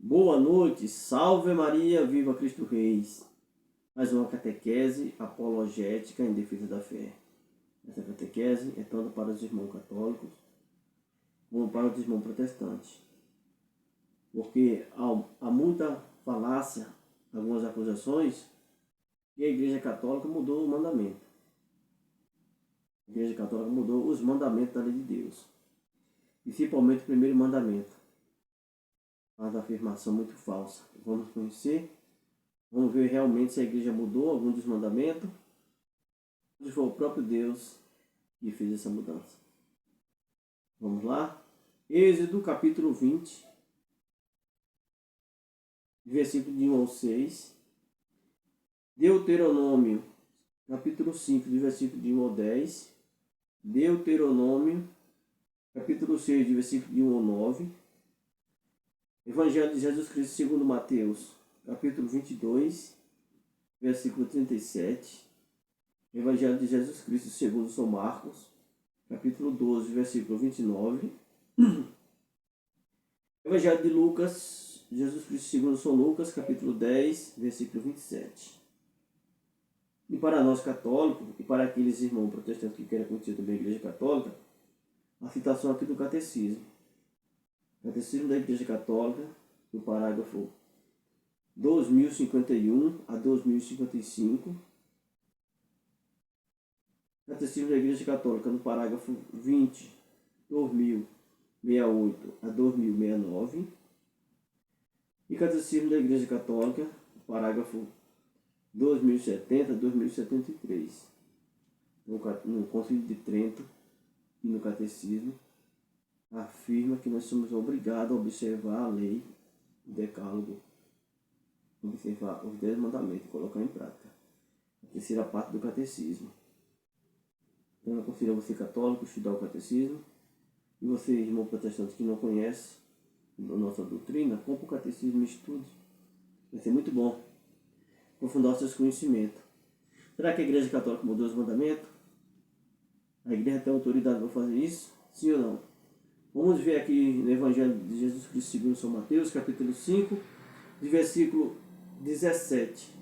Boa noite, salve Maria, viva Cristo Reis. Mais uma catequese apologética em defesa da fé. Essa catequese é tanto para os irmãos católicos como para os irmãos protestantes. Porque há muita falácia, algumas acusações, que a Igreja Católica mudou o mandamento. A Igreja Católica mudou os mandamentos da lei de Deus. Principalmente o primeiro mandamento. Uma afirmação muito falsa. Vamos conhecer, vamos ver realmente se a igreja mudou algum dos mandamentos, ou foi o próprio Deus que fez essa mudança. Vamos lá? Êxodo capítulo 20, versículo de 1 ao 6. Deuteronômio capítulo 5, de versículo de 1 ao 10. Deuteronômio capítulo 6, de versículo de 1 ao 9. Evangelho de Jesus Cristo segundo Mateus, capítulo 22, versículo 37. Evangelho de Jesus Cristo segundo São Marcos, capítulo 12, versículo 29. Evangelho de Lucas, Jesus Cristo segundo São Lucas, capítulo 10, versículo 27. E para nós católicos, e para aqueles irmãos protestantes que querem conhecer também a Igreja Católica, a citação aqui do Catecismo. Catecismo da Igreja Católica, do parágrafo 2051 a 2055. Catecismo da Igreja Católica, no parágrafo 20, 2068 a 2069. E Catecismo da Igreja Católica, parágrafo 2070 a 2073. No Concílio de Trento e no Catecismo, afirma que nós somos obrigados a observar a lei, o decálogo, observar os 10 mandamentos e colocar em prática. A terceira parte do catecismo. Então eu aconselho a você católico estudar o catecismo. E você, irmão protestante que não conhece a nossa doutrina, compre o catecismo e estude. Vai ser muito bom aprofundar os seus conhecimentos. Será que a Igreja Católica mudou os mandamentos? A Igreja tem autoridade para fazer isso? Sim ou não? Vamos ver aqui no Evangelho de Jesus Cristo segundo São Mateus, capítulo 5, de versículo 17.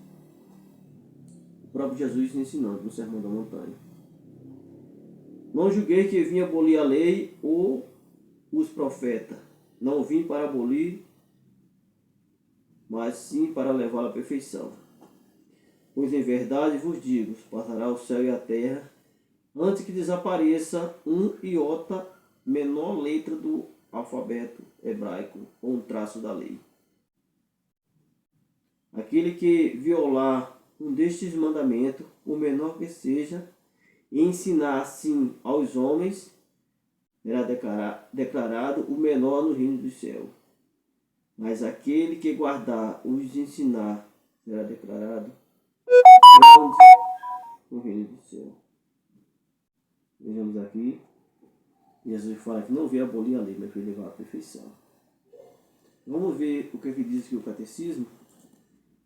O próprio Jesus ensinando no Sermão da Montanha. Não julguei que vim abolir a lei ou os profetas. Não vim para abolir, mas sim para levá-la à perfeição. Pois em verdade vos digo, passará o céu e a terra, antes que desapareça um iota, menor letra do alfabeto hebraico ou um traço da lei. Aquele que violar um destes mandamentos, o menor que seja, e ensinar assim aos homens, será declarado o menor no reino do céu. Mas aquele que guardar os ensinar, será declarado grande no reino do céu. Vejamos aqui. Jesus fala que não veio abolir a lei, mas veio levar à perfeição. Vamos ver o que diz aqui o Catecismo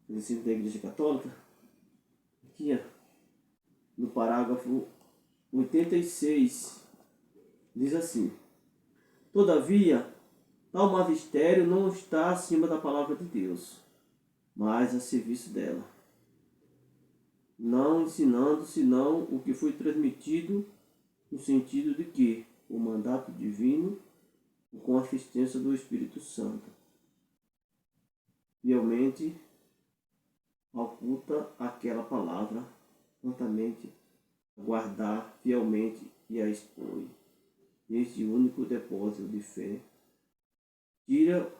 da Igreja Católica. Aqui, no parágrafo 86, diz assim: todavia, tal magistério não está acima da palavra de Deus, mas a serviço dela, não ensinando senão o que foi transmitido, no sentido de que o mandato divino, com a assistência do Espírito Santo, fielmente oculta aquela palavra, prontamente guardar fielmente e a expõe. Neste único depósito de fé, tira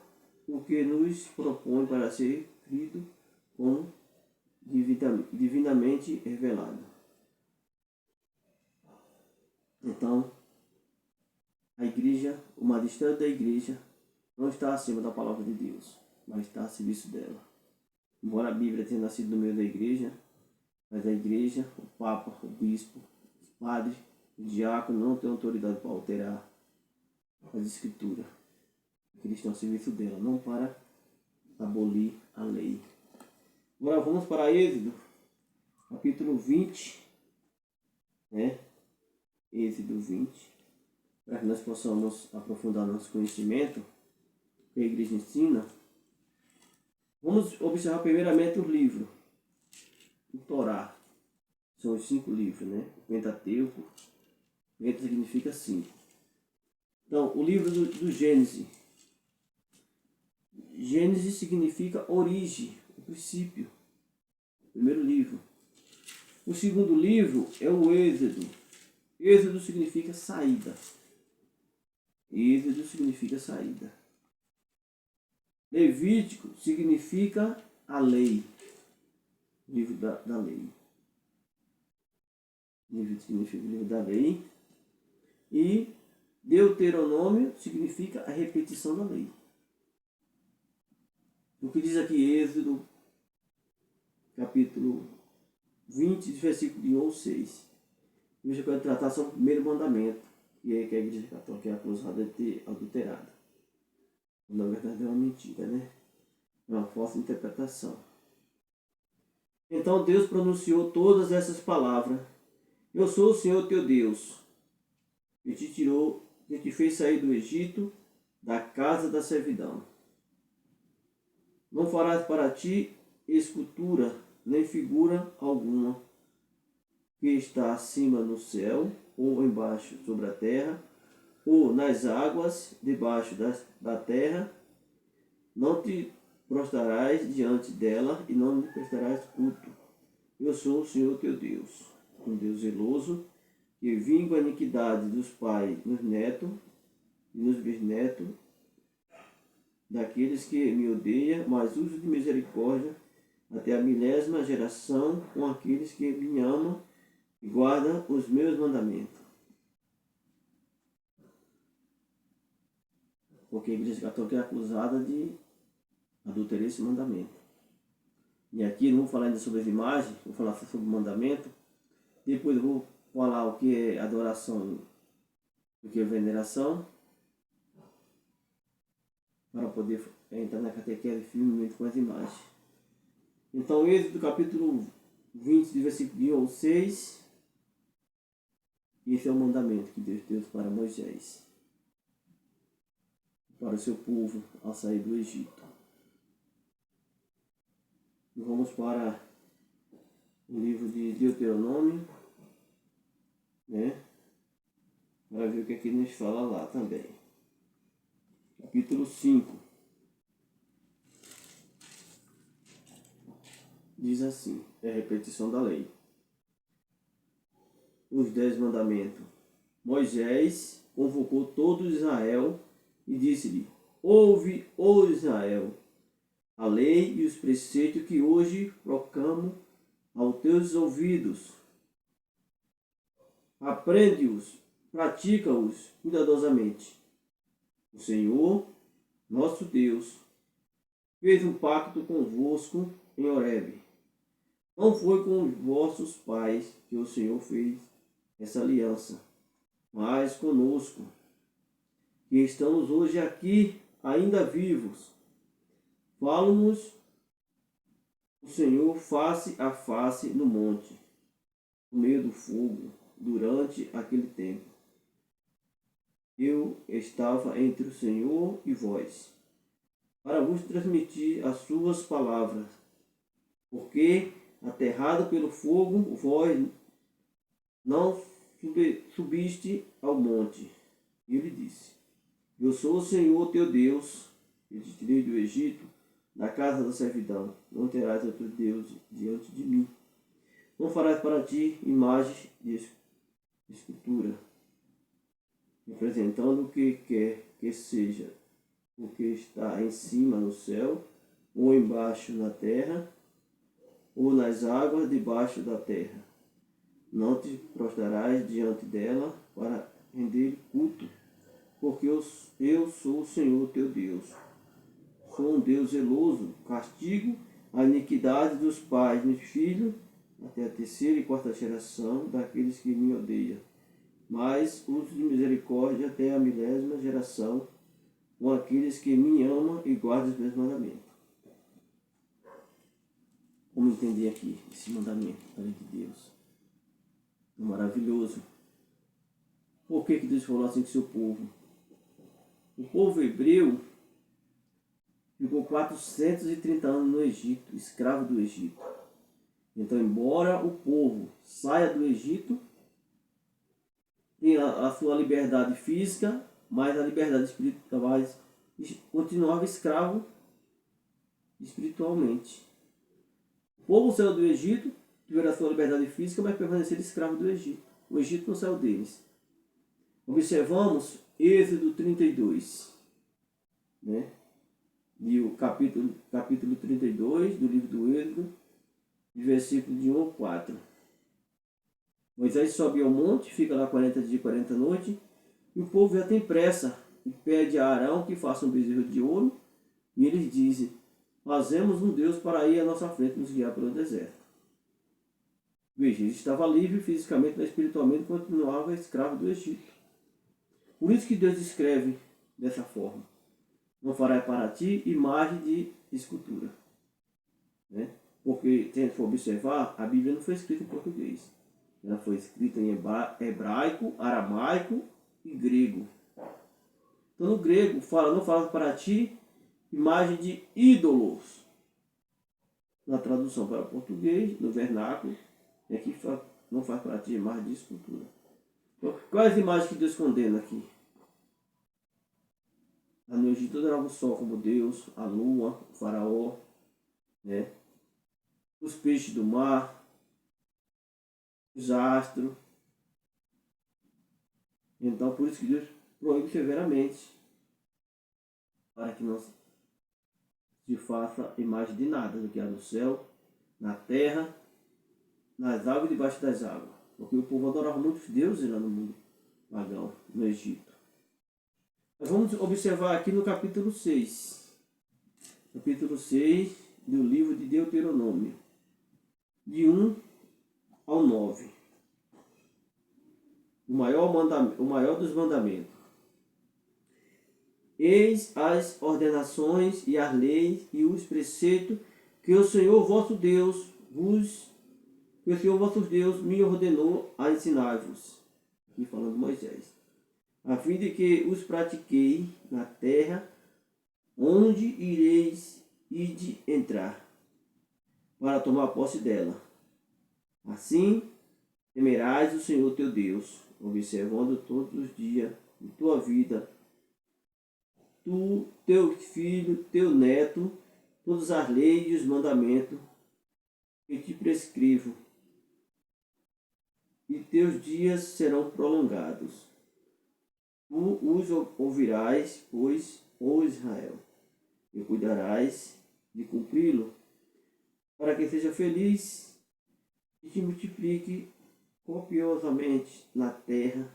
o que nos propõe para ser crido com divinamente revelado. Então, a igreja, o magistério da igreja, não está acima da palavra de Deus, mas está a serviço dela. Embora a Bíblia tenha nascido no meio da igreja, mas a igreja, o Papa, o Bispo, os padres, o diácono não têm autoridade para alterar as escrituras. Eles estão a serviço dela, não para abolir a lei. Agora vamos para Êxodo, capítulo 20, Êxodo 20, para que nós possamos aprofundar nosso conhecimento, que a igreja ensina. Vamos observar primeiramente o livro, o Torá. São os 5 livros, né? O Pentateuco. Penta significa 5. Então, o livro do Gênesis. Gênesis significa origem, o princípio. Primeiro livro. O segundo livro é o Êxodo. Êxodo significa saída. Êxodo significa saída. Levítico significa a lei. Livro da lei. Levítico significa o livro da lei. E Deuteronômio significa a repetição da lei. O que diz aqui Êxodo, capítulo 20, versículo de 1 ao 6. Hoje eu quero tratar sobre o primeiro mandamento, que é que a igreja católica é acusada de ter adulterado. Na verdade é uma mentira, né? É uma falsa interpretação. Então Deus pronunciou todas essas palavras. Eu sou o Senhor teu Deus, que te tirou, que te fez sair do Egito, da casa da servidão. Não farás para ti escultura, nem figura alguma, que está acima no céu, ou embaixo sobre a terra, ou nas águas debaixo da terra. Não te prostrarás diante dela e não lhe prestarás culto. Eu sou o Senhor teu Deus, um Deus zeloso, que vingo a iniquidade dos pais nos netos e nos bisnetos daqueles que me odeiam, mas uso de misericórdia até a 1000ª geração com aqueles que me amam e guardam os meus mandamentos. Porque a igreja católica é acusada de adulterar esse mandamento. E aqui não vou falar ainda sobre as imagens, vou falar sobre o mandamento. Depois eu vou falar o que é adoração, o que é veneração, para poder entrar na catequese firmemente com as imagens. Então, Êxodo capítulo 20, versículo 1 ao 6. Esse é o mandamento que Deus deu para Moisés, para o seu povo ao sair do Egito. E vamos para o livro de Deuteronômio, né? Para ver o que aqui nos fala lá também. Capítulo 5. Diz assim, é a repetição da lei. Os 10 mandamentos. Moisés convocou todo Israel e disse-lhe: Ouve, ó Israel, a lei e os preceitos que hoje proclamo aos teus ouvidos. Aprende-os, pratica-os cuidadosamente. O Senhor, nosso Deus, fez um pacto convosco em Horebe. Não foi com os vossos pais que o Senhor fez essa aliança, mas conosco, que estamos hoje aqui ainda vivos. Fala-nos o Senhor face a face no monte, no meio do fogo, durante aquele tempo. Eu estava entre o Senhor e vós, para vos transmitir as suas palavras, porque, aterrado pelo fogo, vós não subiste ao monte. E ele disse: Eu sou o Senhor teu Deus, que te tirei do Egito, da casa da servidão. Não terás outro Deus diante de mim. Não farás para ti imagem de escultura, representando o que quer que seja, o que está em cima no céu, ou embaixo na terra, ou nas águas debaixo da terra. Não te prostrarás diante dela para render culto, porque eu sou o Senhor teu Deus. Sou um Deus zeloso, castigo a iniquidade dos pais nos filhos, até a 3ª e 4ª geração daqueles que me odeiam, mas uso de misericórdia até a 1000ª geração com aqueles que me amam e guardam os meus mandamentos. Como entender aqui esse mandamento da lei de Deus? É maravilhoso. Por que Deus falou assim com o seu povo? O povo hebreu ficou 430 anos no Egito, escravo do Egito. Então, embora o povo saia do Egito, tinha a sua liberdade física, mas a liberdade espiritual, mas continuava escravo espiritualmente. O povo saiu do Egito, tiveram a sua liberdade física, mas permaneceram escravo do Egito. O Egito não saiu deles. Observamos Êxodo 32, né? E o capítulo 32 do livro do Êxodo, de versículo de 1 ao 4. Moisés sobe ao monte, fica lá 40 dias e 40 noites, e o povo já tem pressa, e pede a Arão que faça um bezerro de ouro, e eles dizem: fazemos um Deus para ir à nossa frente nos guiar pelo deserto. Veja, ele estava livre fisicamente, mas espiritualmente continuava escravo do Egito. Por isso que Deus escreve dessa forma: não fará para ti imagem de escultura. Né? Porque, se a gente for observar, a Bíblia não foi escrita em português. Ela foi escrita em hebraico, aramaico e grego. Então, no grego, não fala para ti imagem de ídolos. Na tradução para português, no vernáculo, aqui não faz para ti imagem de escultura. Então, quais as imagens que Deus condena aqui? No Egito adorava o sol como Deus, a lua, o faraó, né? Os peixes do mar, os astros. Então, por isso que Deus proíbe severamente, para que não se faça imagem de nada, do que há no céu, na terra, nas águas e debaixo das águas. Porque o povo adorava muitos deuses lá no mundo pagão, no Egito. Mas vamos observar aqui no capítulo 6. Capítulo 6 do livro de Deuteronômio, de 1 ao 9. O maior dos mandamentos. Eis as ordenações e as leis e os preceitos que o Senhor vosso Deus me ordenou a ensinar-vos. Aqui falando de Moisés. A fim de que os pratiquei na terra onde ireis ide entrar, para tomar posse dela. Assim temerás o Senhor teu Deus, observando todos os dias de tua vida, tu, teu filho, teu neto, todas as leis e os mandamentos que te prescrevo, e teus dias serão prolongados. Tu os ouvirás, pois, ó Israel, e cuidarás de cumpri-lo, para que seja feliz e te multiplique copiosamente na terra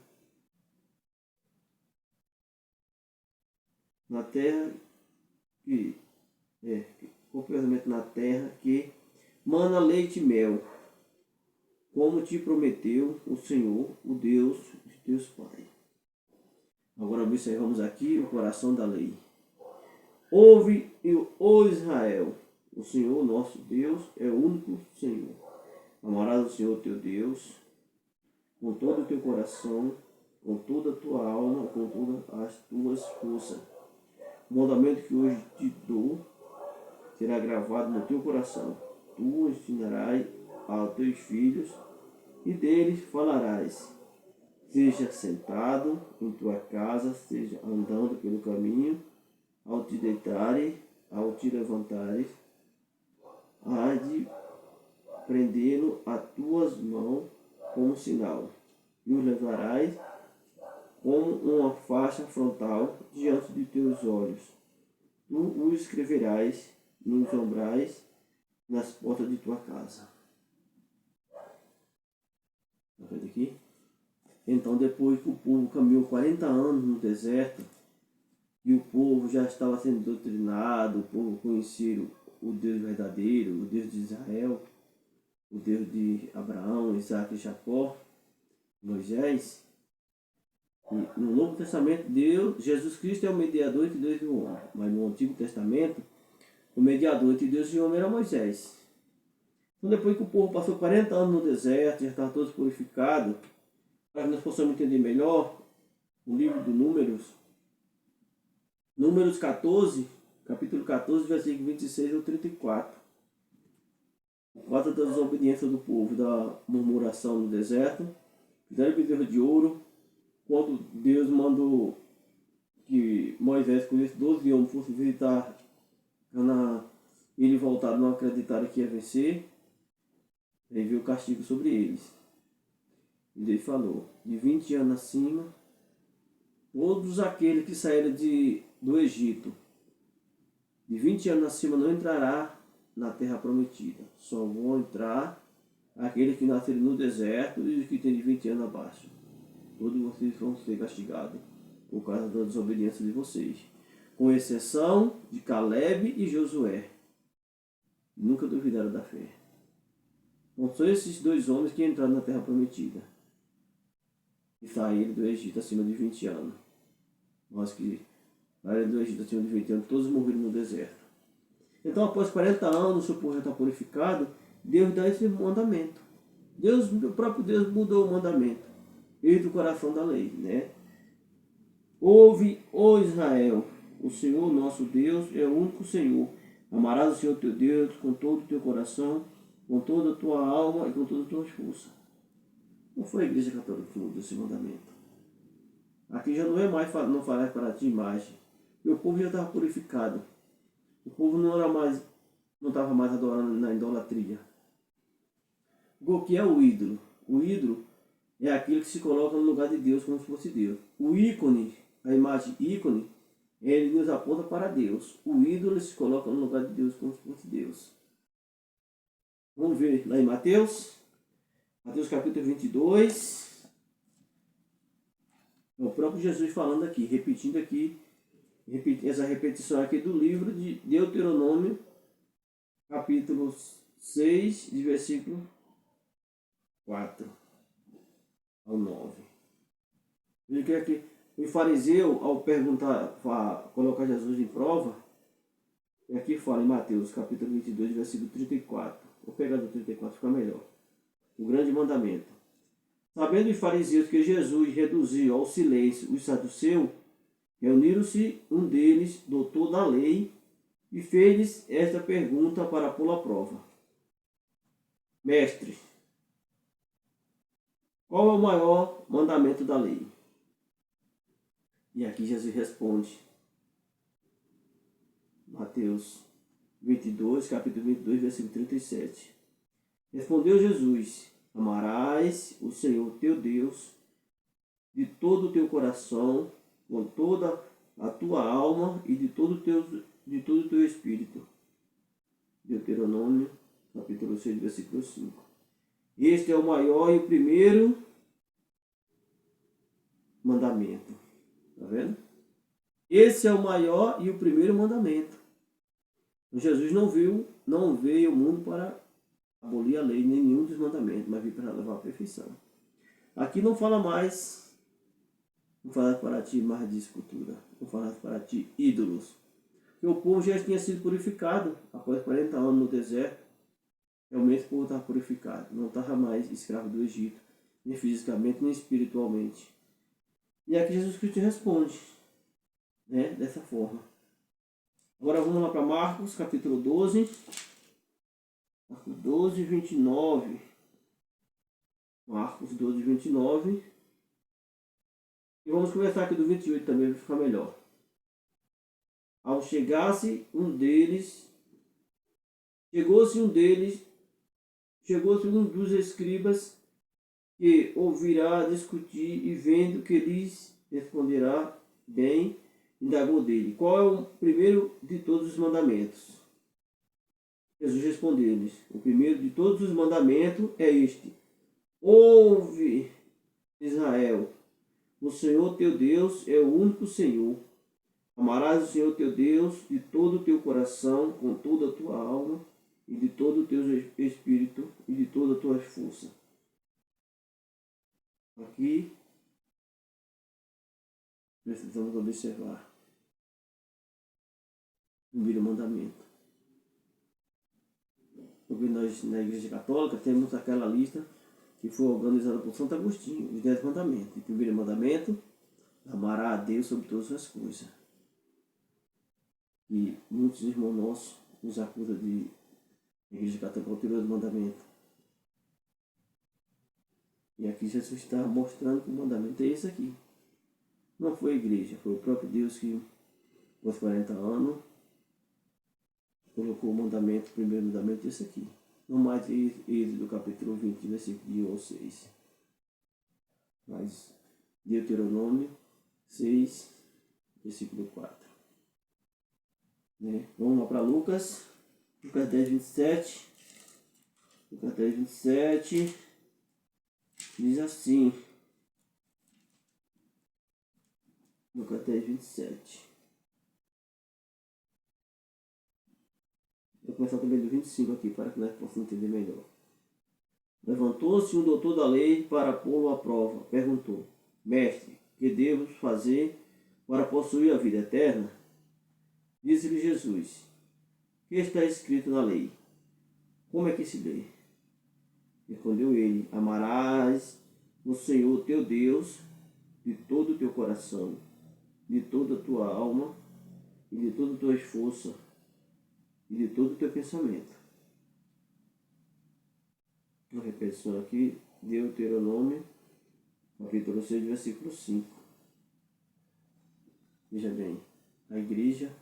copiosamente na terra que mana leite e mel, como te prometeu o Senhor, o Deus de teus pais. Agora observamos aqui o coração da lei. Ouve, ó Israel, o Senhor nosso Deus é o único Senhor. Amarás o Senhor teu Deus com todo o teu coração, com toda a tua alma, com todas as tuas forças. O mandamento que hoje te dou será gravado no teu coração. Tu ensinarás aos teus filhos e deles falarás. Seja sentado em tua casa, seja andando pelo caminho, ao te deitares, ao te levantares, há de prendê-lo a tuas mãos como sinal, e o levarás como uma faixa frontal diante de teus olhos. Tu o escreverás nos umbrais, nas portas de tua casa. Está vendo aqui? Então, depois que o povo caminhou 40 anos no deserto, e o povo já estava sendo doutrinado, o povo conhecia o Deus verdadeiro, o Deus de Israel, o Deus de Abraão, Isaac e Jacó, Moisés. E no Novo Testamento, Jesus Cristo é o mediador entre Deus e o homem. Mas no Antigo Testamento, o mediador entre Deus e o homem era Moisés. Então, depois que o povo passou 40 anos no deserto, já estavam todos purificados, para que nós possamos entender melhor o livro de Números 14, capítulo 14, versículo 26 ao 34. Por causa da desobediência do povo, da murmuração no deserto, fizeram bezerro de ouro. Quando Deus mandou que Moisés escolhesse 12 homens fossem visitar Canaã, ele voltaram, não acreditaram que ia vencer, aí veio o castigo sobre eles. E Deus falou, de 20 anos acima, todos aqueles que saíram do Egito, de 20 anos acima não entrará na terra prometida. Só vão entrar aqueles que nasceram no deserto e os que têm de 20 anos abaixo. Todos vocês vão ser castigados por causa da desobediência de vocês. Com exceção de Caleb e Josué. Nunca duvidaram da fé. Então são esses dois homens que entraram na terra prometida. E saíram do Egito acima de 20 anos. Nós que saíram do Egito acima de 20 anos, todos morreram no deserto. Então após 40 anos, o seu povo já está purificado, Deus dá esse mandamento. O próprio Deus mudou o mandamento. Eis do coração da lei, né? Ouve, ó Israel, o Senhor nosso Deus é o único Senhor. Amarás o Senhor teu Deus com todo o teu coração, com toda a tua alma e com todas as tuas forças. Não foi a Igreja Católica que mudou esse mandamento. Aqui já não é mais, não farás para ti imagem. E o povo já estava purificado. O povo não estava mais adorando na idolatria. O que é o ídolo? O ídolo é aquilo que se coloca no lugar de Deus como se fosse Deus. O ícone, a imagem ícone, ele nos aponta para Deus. O ídolo se coloca no lugar de Deus como se fosse Deus. Vamos ver lá em Mateus. Mateus capítulo 22. É o próprio Jesus falando aqui, repetindo aqui, essa repetição aqui do livro de Deuteronômio, capítulo 6, de versículo 4 ao 9. Ele quer que o fariseu, ao perguntar, colocar Jesus em prova, aqui fala em Mateus, capítulo 22, versículo 34. Vou pegar do 34, fica melhor. O grande mandamento. Sabendo os fariseus que Jesus reduziu ao silêncio os saduceus, reuniram-se um deles, doutor da lei, e fez-lhes esta pergunta para pô-lo à prova. Mestre, qual é o maior mandamento da lei? E aqui Jesus responde. Mateus 22, capítulo 22, versículo 37. Respondeu Jesus, amarás o Senhor teu Deus de todo o teu coração, com toda a tua alma e de todo o teu espírito. Deuteronômio, capítulo 6, versículo 5. Este é o maior e o primeiro mandamento. Está vendo? Esse é o maior e o primeiro mandamento. Jesus não veio ao mundo para abolir a lei, nem nenhum dos mandamentos, mas veio para levar a perfeição. Aqui não fala mais, não fala para ti mais de escultura, não fala para ti ídolos. Porque o povo já tinha sido purificado após 40 anos no deserto. Realmente o povo estava purificado, não estava mais escravo do Egito, nem fisicamente, nem espiritualmente. E aqui Jesus Cristo responde, né, dessa forma. Agora vamos lá para Marcos, capítulo 12. Marcos 12, 29. Marcos 12, 29. E vamos começar aqui do 28 também, para ficar melhor. Ao chegou-se um dos escribas que ouvirá discutir e vendo que lhes responderá bem, indagou dele. Qual é o primeiro de todos os mandamentos? Jesus respondeu-lhes, o primeiro de todos os mandamentos é este. Ouve, Israel, o Senhor teu Deus é o único Senhor. Amarás o Senhor teu Deus de todo o teu coração, com toda a tua alma, e de todo o teu espírito, e de toda a tua força. Aqui, precisamos observar o primeiro mandamento. Porque nós, na Igreja Católica, temos aquela lista que foi organizada por Santo Agostinho, os 10 mandamentos. O primeiro mandamento, amará a Deus sobre todas as coisas. que muitos irmãos nossos nos acusam de Igreja Católica alterou os mandamentos. E aqui Jesus está mostrando que o mandamento é esse aqui. Não foi a igreja, foi o próprio Deus que, aos 40 anos, colocou o mandamento, o primeiro mandamento, esse aqui. Não mais Êxodo capítulo 20, versículo de 1 ao 6. Mas Deuteronômio 6, versículo 4. Né? Vamos lá para Lucas. Lucas 10, 27. Lucas 10, 27. Diz assim. Lucas 10, 27. Vou começar também do 25 aqui, para que nós possamos entender melhor. Levantou-se um doutor da lei para pô-lo à prova. Perguntou: Mestre, que devo fazer para possuir a vida eterna? Disse-lhe Jesus: que está escrito na lei? Como é que se lê? Respondeu ele: Amarás o Senhor teu Deus de todo o teu coração, de toda a tua alma e de toda a tua força e de todo o teu pensamento. Uma repetição aqui, Deuteronômio, capítulo 6, versículo 5. Veja bem, a igreja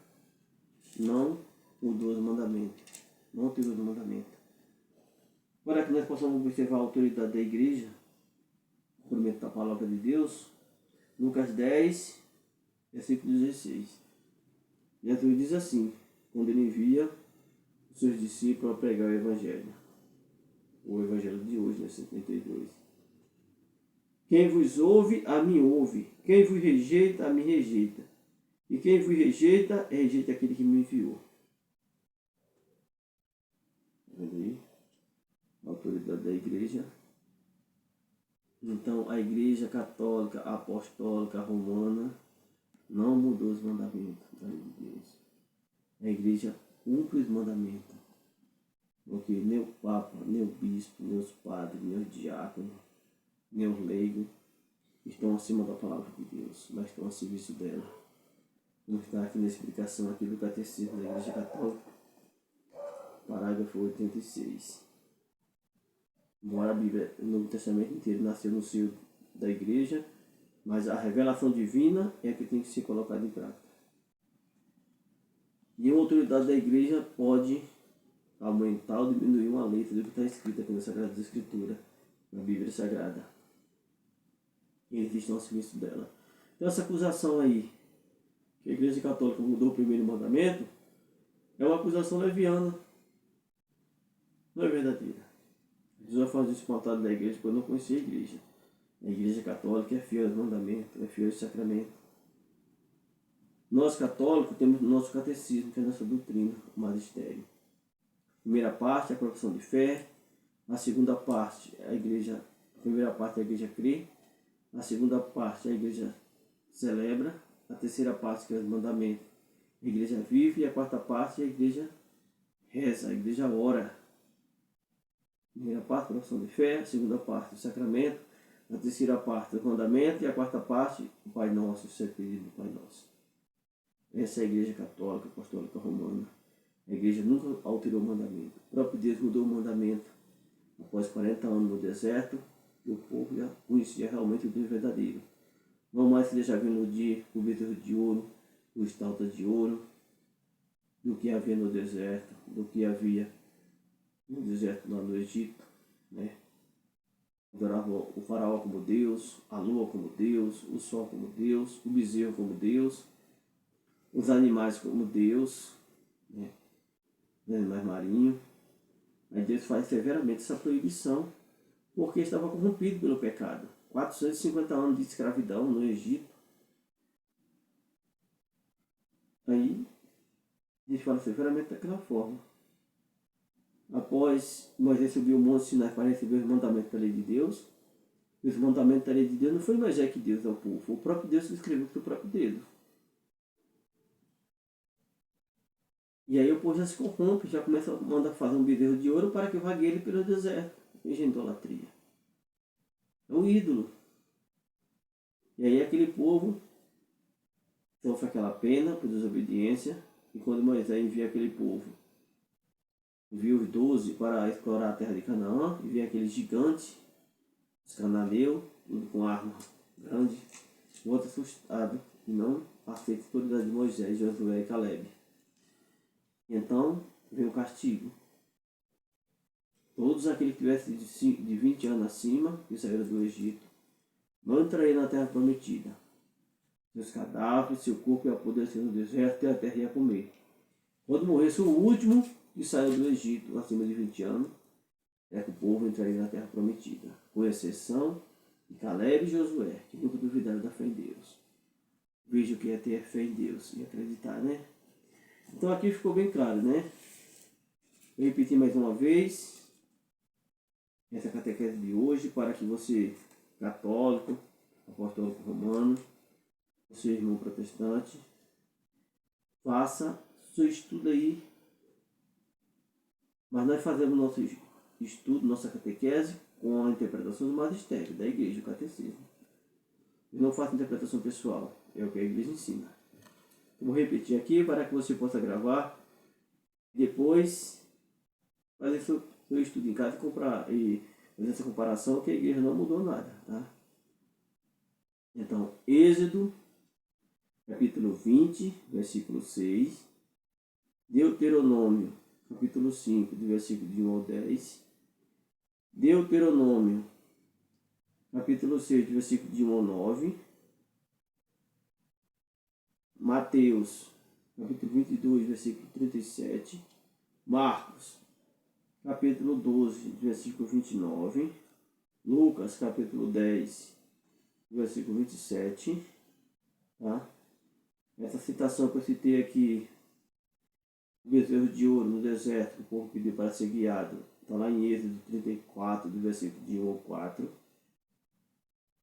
não mudou os mandamentos, não tirou os mandamentos. Para que nós possamos observar a autoridade da igreja, o cumprimento da palavra de Deus, Lucas 10, versículo 16. Jesus diz assim, quando ele envia os seus discípulos a pregar o Evangelho. O Evangelho de hoje, né, 52. Quem vos ouve, a mim ouve. Quem vos rejeita, a mim rejeita. E quem vos rejeita, rejeita aquele que me enviou. Vendo aí? A autoridade da igreja. Então, a igreja católica, apostólica, romana, não mudou os mandamentos da lei de Deus. A igreja cumpre os mandamentos. Porque nem o Papa, nem o Bispo, nem os padres, nem os diáconos, nem os leigos estão acima da palavra de Deus, mas estão a serviço dela. Vamos estar aqui na explicação aqui do Catecismo da Igreja Católica, parágrafo 86. Embora a Bíblia, o Novo Testamento inteiro, nasceu no seio da igreja, mas a revelação divina é a que tem que ser colocada em prática. E a autoridade da igreja pode aumentar ou diminuir uma letra do que está escrito aqui na Sagrada Escritura, na Bíblia Sagrada. E eles estão ao serviço dela. Então essa acusação aí, que a Igreja Católica mudou o primeiro mandamento, é uma acusação leviana. Não é verdadeira. Jesus vai fazer isso contado da igreja porque eu não conhecia a igreja. A Igreja Católica é fiel aos mandamentos, é fiel aos sacramentos. Nós católicos temos o nosso catecismo, que é a nossa doutrina, o magistério. Primeira parte, a profissão de fé. A segunda parte, a primeira parte a igreja crê. A segunda parte a igreja celebra. A terceira parte, que é os mandamentos, a igreja vive. E a quarta parte a igreja reza, a igreja ora. A primeira parte, a profissão de fé. A segunda parte, o sacramento. A terceira parte, os mandamentos. E a quarta parte, o Pai Nosso, o ser pedido do Pai Nosso. Essa é a igreja católica, apostólica romana. A igreja nunca alterou o mandamento. O próprio Deus mudou o mandamento após 40 anos no deserto, e o povo já conhecia realmente o Deus verdadeiro. Não mais se deixava iludir o bezerro de ouro, o estátua de ouro, do que havia no deserto, do que havia no deserto lá no Egito, né? Adoravam o faraó como Deus, a lua como Deus, o sol como Deus, o bezerro como Deus, os animais como Deus, né? Os animais marinhos. Aí Deus faz severamente essa proibição, porque estava corrompido pelo pecado. 450 anos de escravidão no Egito. Aí Deus fala severamente daquela forma. Após Moisés subir o monte Sinai para receber os mandamentos da lei de Deus, os mandamentos da lei de Deus não foi Moisés que Deus ao povo, foi o próprio Deus que escreveu com o seu próprio dedo. E aí o povo já se corrompe, já começa a mandar fazer um bezerro de ouro para que vague ele pelo deserto, fingindo idolatria. É um ídolo. E aí aquele povo sofre aquela pena por desobediência, E quando Moisés envia aquele povo, envia os 12 para explorar a terra de Canaã, e vem aquele gigante, os cananeus, tudo com arma grande, o outro assustado, e não aceita a autoridade de Moisés, Josué e Caleb. Então vem o castigo. Todos aqueles que tivessem de 20 anos acima, que saíram do Egito, não entrariam na terra prometida. Seus cadáveres, seu corpo ia apodrecer no deserto e a terra ia comer. Quando morresse o último que saiu do Egito, acima de 20 anos, é que o povo entraria na terra prometida, com exceção de Caleb e Josué, que nunca duvidaram da fé em Deus. Veja o que é ter fé em Deus e acreditar, né? Então aqui ficou bem claro, né? Vou repetir mais uma vez essa catequese de hoje para que você, católico, apostólico romano, você irmão protestante, faça seu estudo aí. Mas nós fazemos nosso estudo, nossa catequese, com a interpretação do magistério, da igreja, do catecismo. Eu não faço interpretação pessoal, é o que a igreja ensina. Eu vou repetir aqui para que você possa gravar, depois fazer seu estudo em casa e fazer essa comparação, que a igreja não mudou nada, tá? Então, Êxodo, capítulo 20, versículo 6, Deuteronômio, capítulo 5, do versículo de 1 ao 10, Deuteronômio, capítulo 6, do versículo de 1 ao 9, Mateus, capítulo 22, versículo 37, Marcos, capítulo 12, versículo 29, Lucas, capítulo 10, versículo 27, tá? Essa citação que eu citei aqui, o bezerro de ouro no deserto, que o povo pediu para ser guiado, está lá em Êxodo 34, do versículo de 1 ao 4,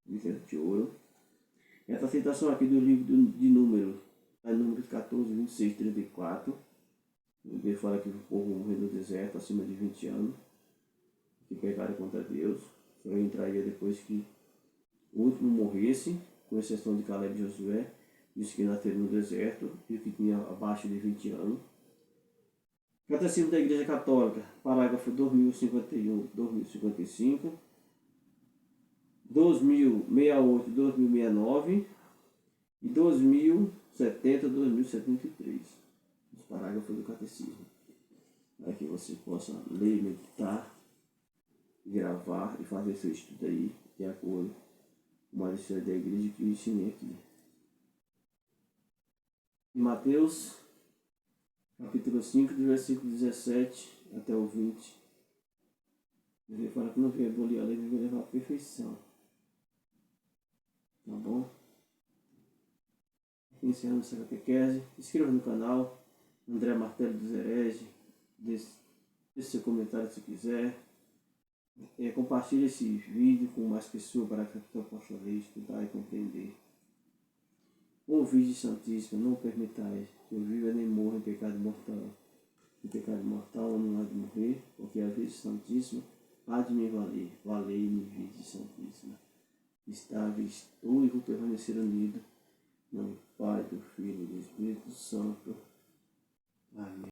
bezerro de ouro. Essa citação aqui do livro de Números, é Números 14, 26, 34, ele fala que o povo morreu no deserto acima de 20 anos, que pecaram contra Deus, só entraria depois que o último morresse, com exceção de Caleb e Josué, disse que nasceram no deserto e que tinha abaixo de 20 anos. Catecismo da Igreja Católica, parágrafo 2051, 2055, 2068, 2069 e 2070, 2073. Os parágrafos do Catecismo. Para que você possa ler, meditar, gravar e fazer seu estudo aí, de acordo com o magistério da Igreja que eu ensinei aqui. Em Mateus, capítulo 5, do versículo 17 até o 20. Ele fala que não veio abolir a lei, veio levar à perfeição. Tá bom? Iniciando essa catequese. Inscreva no canal, André Martelo dos Hereges. Deixe seu comentário se quiser. Compartilhe esse vídeo com mais pessoas para que a pessoa possa ler, estudar e compreender. Ô Virgem Santíssima, não permitais que eu viva nem morra em pecado mortal. Em pecado mortal não há de morrer, porque a Virgem Santíssima há de me valer. Valei-me, Virgem Santíssima. Estável estou e vou permanecer unido. Em nome do Pai, do Filho e do Espírito Santo. Amém.